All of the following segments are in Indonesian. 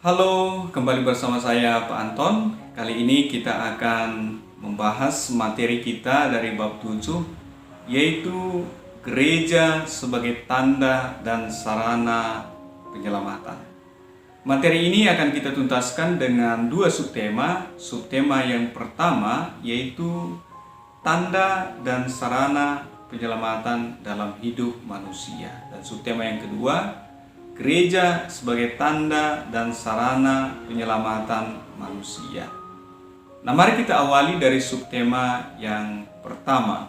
Halo, kembali bersama saya Pak Anton. Kali ini kita akan membahas materi kita dari bab 7, yaitu gereja sebagai tanda dan sarana penyelamatan. Materi ini akan kita tuntaskan dengan dua subtema. Subtema yang pertama yaitu tanda dan sarana penyelamatan dalam hidup manusia. Dan subtema yang kedua, gereja sebagai tanda dan sarana penyelamatan manusia. Nah, mari kita awali dari subtema yang pertama,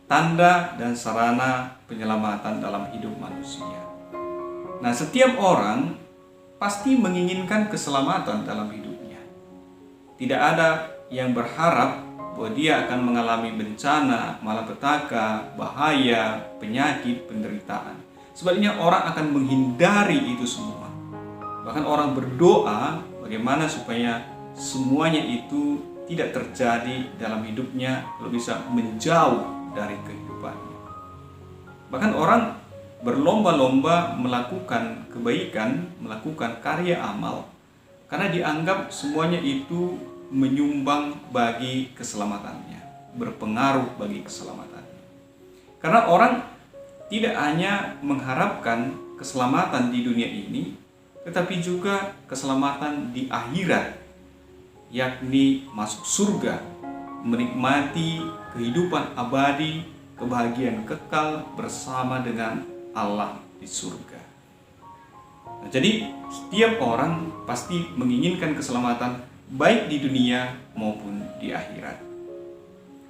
tanda dan sarana penyelamatan dalam hidup manusia. Nah, setiap orang pasti menginginkan keselamatan dalam hidupnya. Tidak ada yang berharap bahwa dia akan mengalami bencana, malapetaka, bahaya, penyakit, penderitaan. Sebaliknya orang akan menghindari itu semua. Bahkan orang berdoa bagaimana supaya semuanya itu tidak terjadi dalam hidupnya, kalau bisa menjauh dari kehidupannya. Bahkan orang berlomba-lomba melakukan kebaikan, melakukan karya amal, karena dianggap semuanya itu menyumbang bagi keselamatannya, berpengaruh bagi keselamatannya. Karena orang tidak hanya mengharapkan keselamatan di dunia ini, tetapi juga keselamatan di akhirat, yakni masuk surga, menikmati kehidupan abadi, kebahagiaan kekal bersama dengan Allah di surga. Nah, jadi setiap orang pasti menginginkan keselamatan baik di dunia maupun di akhirat.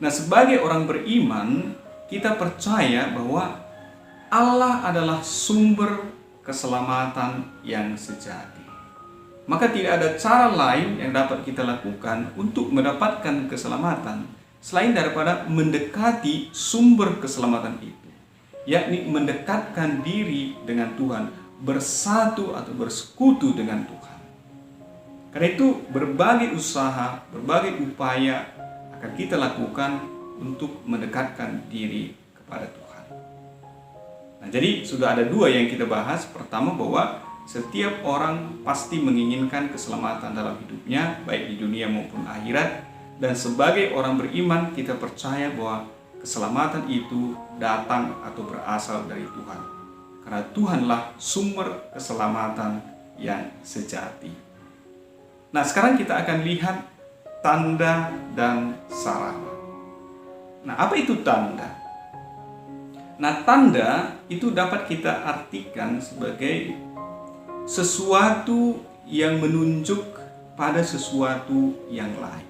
Nah, sebagai orang beriman, kita percaya bahwa Allah adalah sumber keselamatan yang sejati. Maka tidak ada cara lain yang dapat kita lakukan untuk mendapatkan keselamatan selain daripada mendekati sumber keselamatan itu, yakni mendekatkan diri dengan Tuhan, bersatu atau bersekutu dengan Tuhan. Karena itu berbagai usaha, berbagai upaya akan kita lakukan untuk mendekatkan diri kepada Tuhan. Nah, jadi sudah ada dua yang kita bahas. Pertama, bahwa setiap orang pasti menginginkan keselamatan dalam hidupnya, baik di dunia maupun akhirat. Dan sebagai orang beriman, kita percaya bahwa keselamatan itu datang atau berasal dari Tuhan. Karena Tuhanlah sumber keselamatan yang sejati. Nah, sekarang kita akan lihat tanda dan sarana. Nah, apa itu tanda? Nah, tanda itu dapat kita artikan sebagai sesuatu yang menunjuk pada sesuatu yang lain.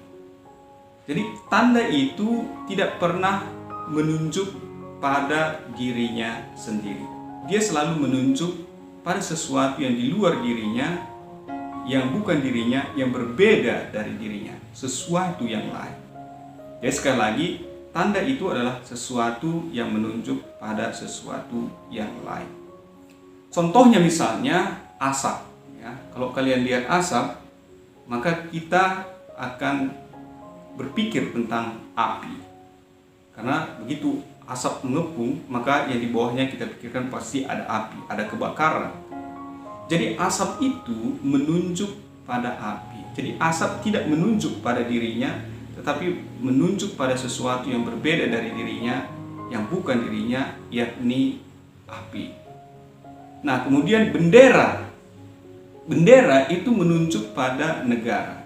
Jadi, tanda itu tidak pernah menunjuk pada dirinya sendiri. Dia selalu menunjuk pada sesuatu yang di luar dirinya, yang bukan dirinya, yang berbeda dari dirinya, sesuatu yang lain. Jadi sekali lagi, tanda itu adalah sesuatu yang menunjuk pada sesuatu yang lain. Contohnya misalnya asap. Ya. Kalau kalian lihat asap, maka kita akan berpikir tentang api. Karena begitu asap mengepung, maka yang di bawahnya kita pikirkan pasti ada api, ada kebakaran. Jadi asap itu menunjuk pada api. Jadi asap tidak menunjuk pada dirinya, tetapi menunjuk pada sesuatu yang berbeda dari dirinya, yang bukan dirinya, yakni api. Nah, kemudian bendera. Bendera itu menunjuk pada negara.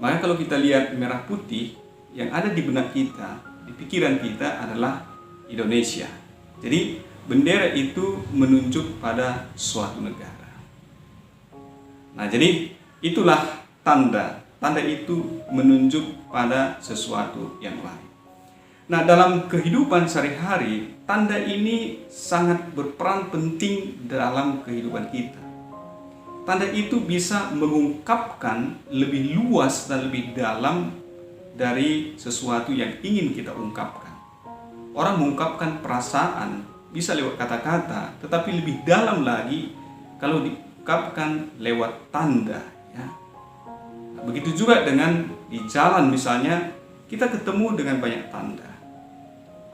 Maka kalau kita lihat merah putih, yang ada di benak kita, di pikiran kita adalah Indonesia. Jadi bendera itu menunjuk pada suatu negara. Nah, jadi itulah tanda. Tanda itu menunjuk pada sesuatu yang lain. Nah, dalam kehidupan sehari-hari, tanda ini sangat berperan penting dalam kehidupan kita. Tanda itu bisa mengungkapkan lebih luas dan lebih dalam dari sesuatu yang ingin kita ungkapkan. Orang mengungkapkan perasaan bisa lewat kata-kata, tetapi lebih dalam lagi kalau diungkapkan lewat tanda. Ya. Begitu juga dengan di jalan misalnya, kita ketemu dengan banyak tanda.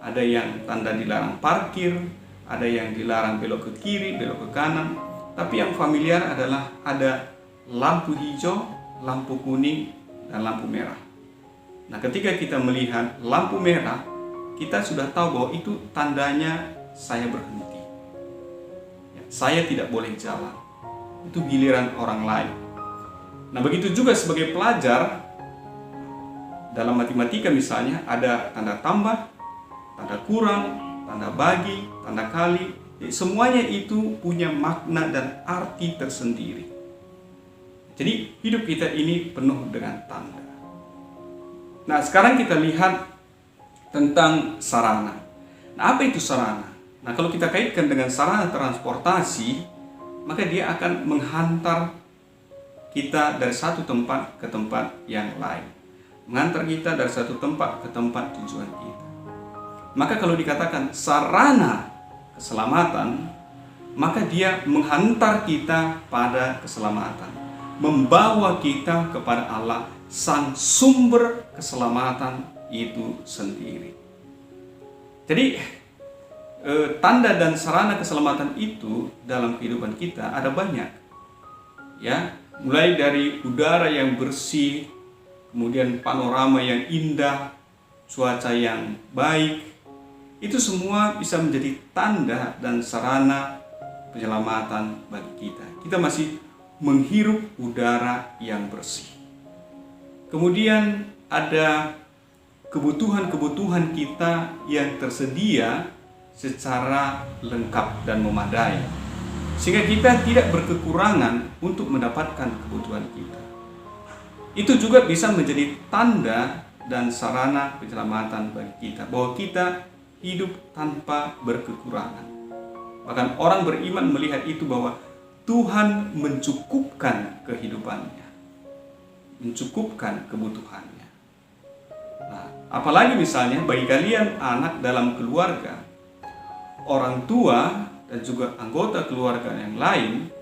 Ada yang tanda dilarang parkir, ada yang dilarang belok ke kiri, belok ke kanan. Tapi yang familiar adalah ada lampu hijau, lampu kuning, dan lampu merah. Nah, ketika kita melihat lampu merah, kita sudah tahu bahwa itu tandanya saya berhenti. Ya, saya tidak boleh jalan. Itu giliran orang lain. Nah, begitu juga sebagai pelajar, dalam matematika misalnya ada tanda tambah, tanda kurang, tanda bagi, tanda kali. Semuanya itu punya makna dan arti tersendiri. Jadi hidup kita ini penuh dengan tanda. Nah, sekarang kita lihat tentang sarana. Nah, apa itu sarana? Nah, kalau kita kaitkan dengan sarana transportasi, maka dia akan menghantar kita dari satu tempat ke tempat yang lain. Mengantar kita dari satu tempat ke tempat tujuan kita. Maka kalau dikatakan sarana keselamatan, maka dia menghantar kita pada keselamatan, membawa kita kepada Allah, sang sumber keselamatan itu sendiri. Jadi tanda dan sarana keselamatan itu dalam kehidupan kita ada banyak. Ya, mulai dari udara yang bersih, kemudian panorama yang indah, cuaca yang baik, itu semua bisa menjadi tanda dan sarana penyelamatan bagi kita. Kita masih menghirup udara yang bersih. Kemudian ada kebutuhan-kebutuhan kita yang tersedia secara lengkap dan memadai, sehingga kita tidak berkekurangan untuk mendapatkan kebutuhan kita. Itu juga bisa menjadi tanda dan sarana penyelamatan bagi kita, bahwa kita hidup tanpa berkekurangan. Bahkan orang beriman melihat itu, bahwa Tuhan mencukupkan kehidupannya, mencukupkan kebutuhannya. Nah, apalagi misalnya bagi kalian anak dalam keluarga, orang tua dan juga anggota keluarga yang lain,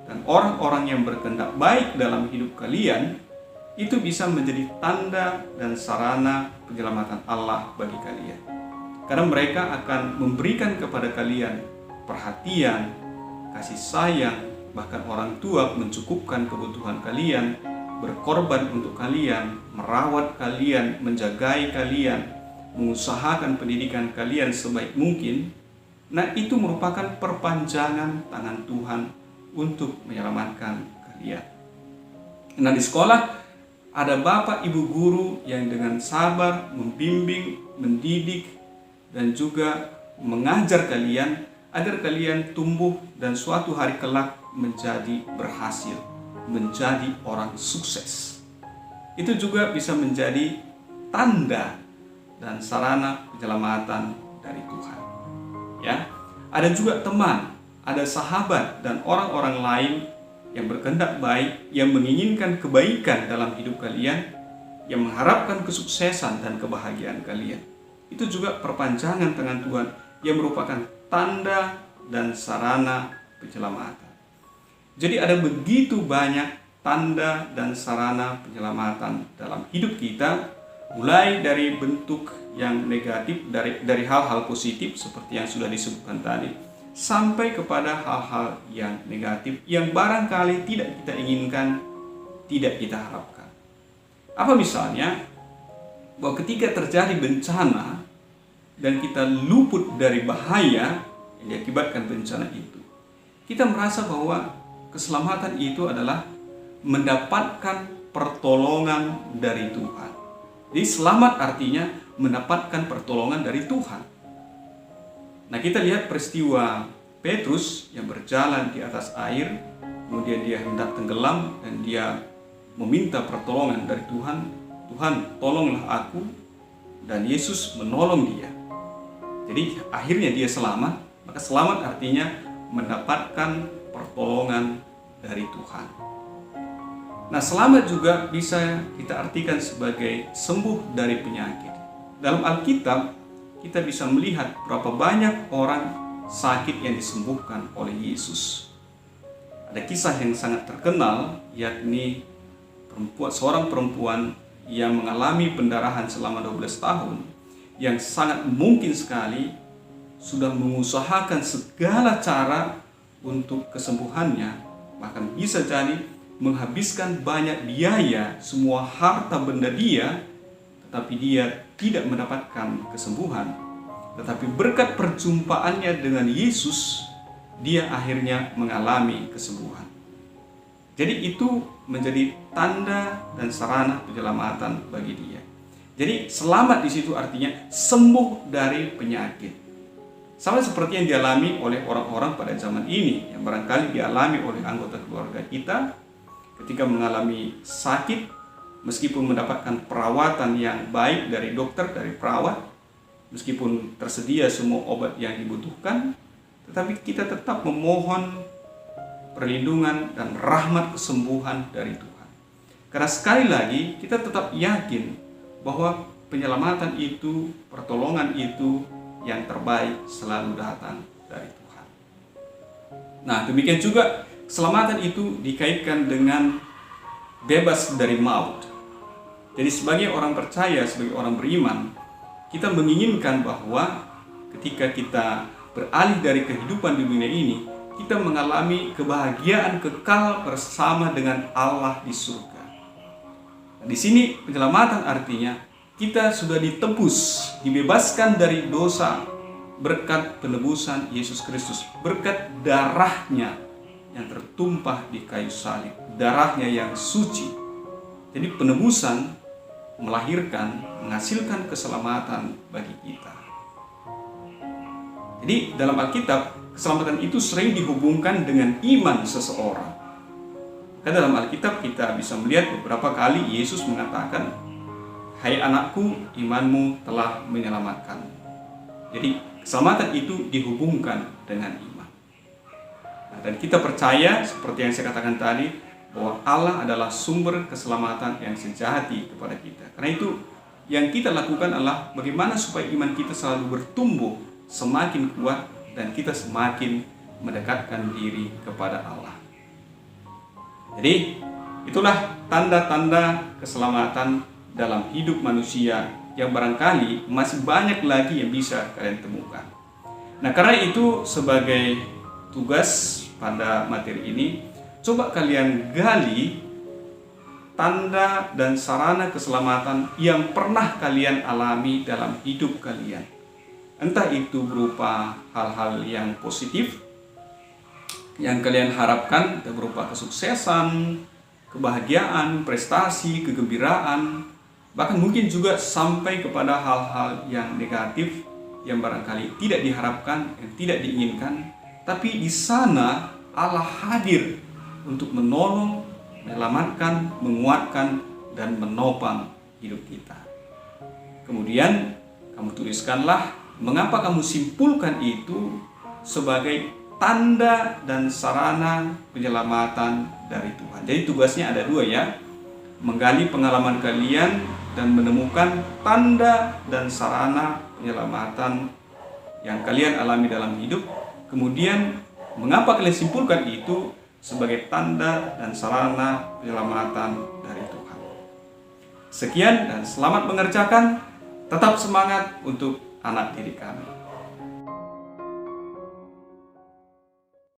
dan orang-orang yang berkehendak baik dalam hidup kalian, itu bisa menjadi tanda dan sarana penyelamatan Allah bagi kalian. Karena mereka akan memberikan kepada kalian perhatian, kasih sayang, bahkan orang tua mencukupkan kebutuhan kalian, berkorban untuk kalian, merawat kalian, menjagai kalian, mengusahakan pendidikan kalian sebaik mungkin. Nah, itu merupakan perpanjangan tangan Tuhan untuk menyelamatkan kalian. Nah, di sekolah ada bapak ibu guru yang dengan sabar membimbing, mendidik, dan juga mengajar kalian agar kalian tumbuh dan suatu hari kelak menjadi berhasil, menjadi orang sukses. Itu juga bisa menjadi tanda dan sarana penyelamatan dari Tuhan. Ya, ada juga teman, ada sahabat dan orang-orang lain yang berkehendak baik, yang menginginkan kebaikan dalam hidup kalian, yang mengharapkan kesuksesan dan kebahagiaan kalian. Itu juga perpanjangan tangan Tuhan yang merupakan tanda dan sarana penyelamatan. Jadi ada begitu banyak tanda dan sarana penyelamatan dalam hidup kita, mulai dari bentuk yang negatif, dari hal-hal positif seperti yang sudah disebutkan tadi, sampai kepada hal-hal yang negatif yang barangkali tidak kita inginkan, tidak kita harapkan. Apa misalnya? Bahwa ketika terjadi bencana dan kita luput dari bahaya yang diakibatkan bencana itu, kita merasa bahwa keselamatan itu adalah mendapatkan pertolongan dari Tuhan. Jadi selamat artinya mendapatkan pertolongan dari Tuhan. Nah, kita lihat peristiwa Petrus yang berjalan di atas air, kemudian dia hendak tenggelam dan dia meminta pertolongan dari Tuhan. Tuhan, tolonglah aku, dan Yesus menolong dia. Jadi akhirnya dia selamat. Maka selamat artinya mendapatkan pertolongan dari Tuhan. Nah, selamat juga bisa kita artikan sebagai sembuh dari penyakit. Dalam Alkitab kita bisa melihat berapa banyak orang sakit yang disembuhkan oleh Yesus. Ada kisah yang sangat terkenal, yakni seorang perempuan yang mengalami pendarahan selama 12 tahun, yang sangat mungkin sekali sudah mengusahakan segala cara untuk kesembuhannya. Bahkan bisa jadi menghabiskan banyak biaya, semua harta benda dia, tetapi dia tidak mendapatkan kesembuhan. Tetapi berkat perjumpaannya dengan Yesus, dia akhirnya mengalami kesembuhan. Jadi itu menjadi tanda dan sarana penyelamatan bagi dia. Jadi selamat di situ artinya sembuh dari penyakit. Sama seperti yang dialami oleh orang-orang pada zaman ini, yang barangkali dialami oleh anggota keluarga kita ketika mengalami sakit, meskipun mendapatkan perawatan yang baik dari dokter, dari perawat, meskipun tersedia semua obat yang dibutuhkan, tetapi kita tetap memohon perlindungan dan rahmat kesembuhan dari Tuhan. Karena sekali lagi kita tetap yakin bahwa penyelamatan itu, pertolongan itu yang terbaik selalu datang dari Tuhan. Nah, demikian juga keselamatan itu dikaitkan dengan bebas dari maut. Jadi sebagai orang percaya, sebagai orang beriman, kita menginginkan bahwa ketika kita beralih dari kehidupan di dunia ini, kita mengalami kebahagiaan kekal bersama dengan Allah di surga. Nah, di sini penyelamatan artinya kita sudah ditebus, dibebaskan dari dosa berkat penebusan Yesus Kristus, berkat darahnya yang tertumpah di kayu salib, darahnya yang suci. Jadi penebusan melahirkan, menghasilkan keselamatan bagi kita. Jadi dalam Alkitab, keselamatan itu sering dihubungkan dengan iman seseorang. Karena dalam Alkitab kita bisa melihat beberapa kali Yesus mengatakan, "Hai anakku, imanmu telah menyelamatkan." Jadi keselamatan itu dihubungkan dengan iman. Nah, dan kita percaya seperti yang saya katakan tadi, bahwa Allah adalah sumber keselamatan yang sejati kepada kita. Karena itu yang kita lakukan adalah bagaimana supaya iman kita selalu bertumbuh, semakin kuat, dan kita semakin mendekatkan diri kepada Allah. Jadi itulah tanda-tanda keselamatan dalam hidup manusia yang barangkali masih banyak lagi yang bisa kalian temukan. Nah, karena itu sebagai tugas pada materi ini, coba kalian gali tanda dan sarana keselamatan yang pernah kalian alami dalam hidup kalian. Entah itu berupa hal-hal yang positif yang kalian harapkan, berupa kesuksesan, kebahagiaan, prestasi, kegembiraan, bahkan mungkin juga sampai kepada hal-hal yang negatif yang barangkali tidak diharapkan, yang tidak diinginkan, tapi di sana Allah hadir untuk menolong, menyelamatkan, menguatkan, dan menopang hidup kita. Kemudian kamu tuliskanlah mengapa kamu simpulkan itu sebagai tanda dan sarana penyelamatan dari Tuhan. Jadi tugasnya ada dua ya, menggali pengalaman kalian dan menemukan tanda dan sarana penyelamatan yang kalian alami dalam hidup. Kemudian mengapa kalian simpulkan itu sebagai tanda dan sarana penyelamatan dari Tuhan. Sekian dan selamat mengerjakan. Tetap semangat untuk anak didik kami.